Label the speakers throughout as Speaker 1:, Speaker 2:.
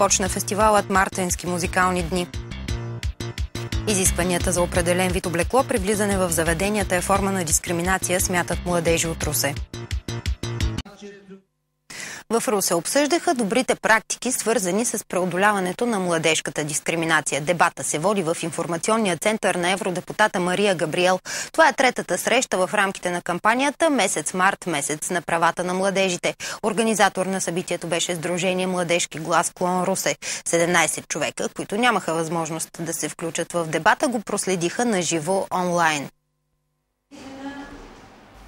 Speaker 1: започна фестивалът Мартенски музикални дни. Изискванията за определен вид облекло при влизане в заведенията е форма на дискриминация, смятат младежи от Русе. В Русе обсъждаха добрите практики, свързани с преодоляването на младежката дискриминация. Дебата се води в информационния център на евродепутата Мария Габриел. Това е третата среща в рамките на кампанията Месец март, месец на правата на младежите. Организатор на събитието беше Сдружение Младежки глас клон Русе. 17 човека, които нямаха възможност да се включат в дебата, го проследиха на живо онлайн.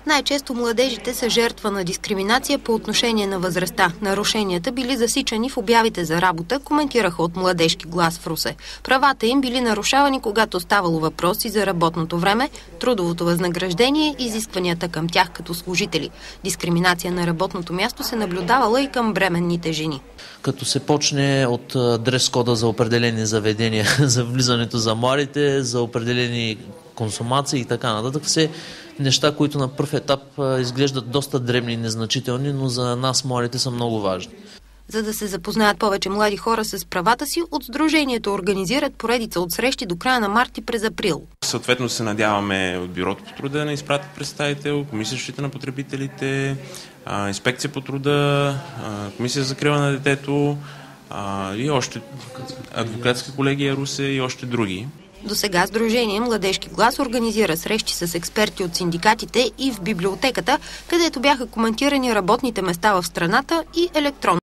Speaker 1: Най-често младежите са жертва на дискриминация по отношение на възрастта. Нарушенията били засичани в обявите за работа, коментираха от Младежки глас в Русе. Правата им били нарушавани, когато ставало въпроси за работното време, трудовото възнаграждение и изискванията към тях като служители. Дискриминация на работното място се наблюдавала и към бременните жени.
Speaker 2: Като се почне от дрес-кода за определени заведения, за влизането за младите, за определени консумации и така нататък, все неща, които на пръв етап изглеждат доста дребни и незначителни, но за нас младите са много важни.
Speaker 1: За да се запознаят повече млади хора с правата си, от Сдружението организират поредица от срещи до края на март и през април.
Speaker 3: Съответно се надяваме от Бюрото по труда да изпратят представител, Комисия за защита на потребителите, Инспекция по труда, Комисия за закрила на детето и още адвокатска колегия Русе и още други.
Speaker 1: До сега Сдружение Младежки глас организира срещи с експерти от синдикатите и в библиотеката, където бяха коментирани работните места в страната и електронно.